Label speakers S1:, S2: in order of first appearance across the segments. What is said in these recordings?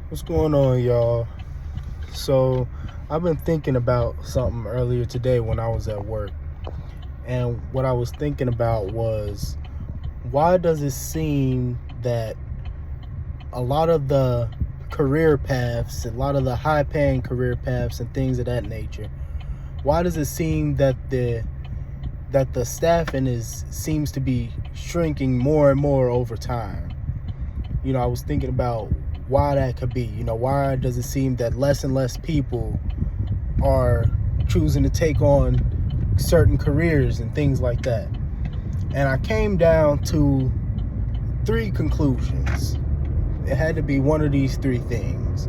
S1: What's going on, y'all? So, I've been thinking about something earlier today when I was at work. And what I was thinking about was, why does it seem that a lot of the career paths, a lot of the high paying career paths and things of that nature, why does it seem that the staffing seems to be shrinking more and more over time? I was thinking about why that could be. Why does it seem that less and less people are choosing to take on certain careers and things like that? And I came down to three conclusions. It had to be one of these three things.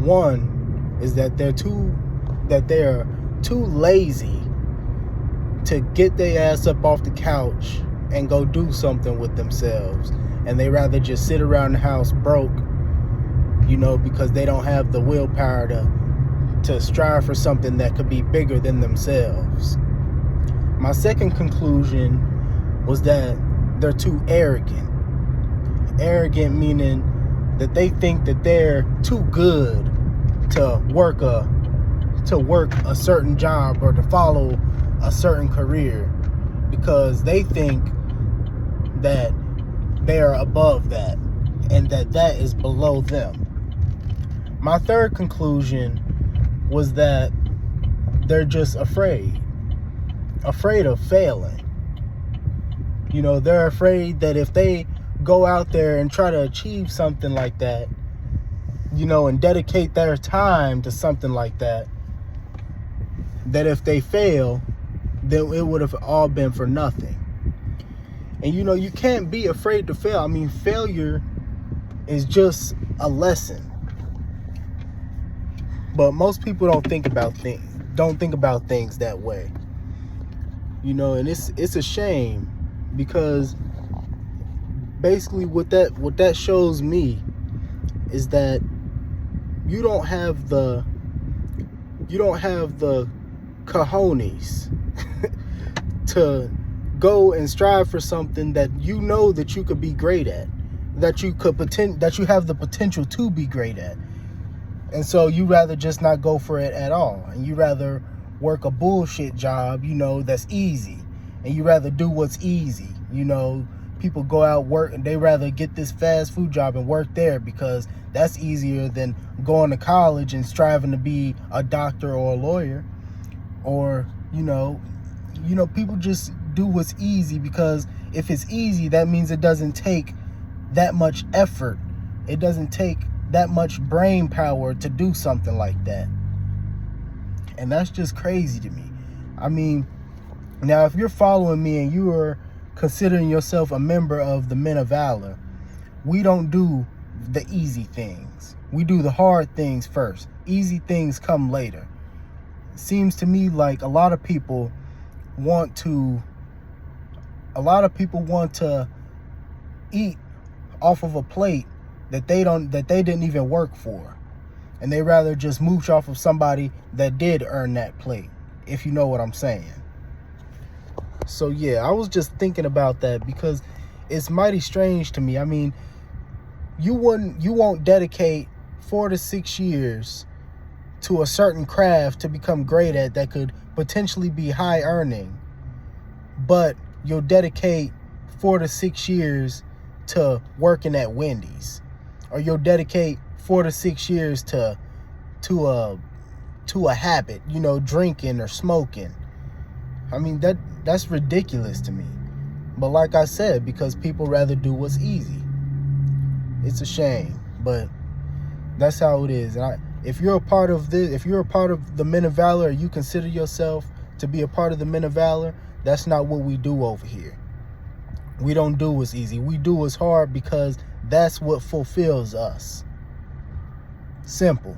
S1: One is that they are too lazy to get their ass up off the couch and go do something with themselves, and they rather just sit around the house broke, because they don't have the willpower to strive for something that could be bigger than themselves. My second conclusion was that they're too arrogant. Arrogant meaning that they think that they're too good to work a certain job or to follow a certain career, because they think that they are above that and that is below them. My third conclusion was that they're just afraid of failing. They're afraid that if they go out there and try to achieve something like that, and dedicate their time to something like that if they fail, then it would have all been for nothing. And you can't be afraid to fail. I mean, failure is just a lesson. But most people don't think about things that way. And it's a shame, because basically what that shows me is that you don't have the cojones to go and strive for something that that you could be great at, that you have the potential to be great at. And so you rather just not go for it at all, and you rather work a bullshit job, that's easy, and you rather do what's easy. People go out work and they rather get this fast food job and work there because that's easier than going to college and striving to be a doctor or a lawyer. Or people just do what's easy because if it's easy, that means it doesn't take that much effort. It doesn't take that much brain power to do something like that. And that's just crazy to me. I mean, now if you're following me and you are considering yourself a member of the Men of Valor, we don't do the easy things. We do the hard things first. Easy things come later. It seems to me like a lot of people want to eat off of a plate that they didn't even work for, and they rather just mooch off of somebody that did earn that plate, if you know what I'm saying. So yeah, I was just thinking about that because it's mighty strange to me. I mean, you won't dedicate 4 to 6 years to a certain craft to become great at that could potentially be high earning, but you'll dedicate 4 to 6 years to working at Wendy's, or you'll dedicate 4 to 6 years to a habit, drinking or smoking. I mean, that's ridiculous to me. But like I said, because people rather do what's easy. It's a shame, but that's how it is. And if you're a part of the Men of Valor, or you consider yourself to be a part of the Men of Valor, that's not what we do over here. We don't do what's easy. We do what's hard because that's what fulfills us. Simple.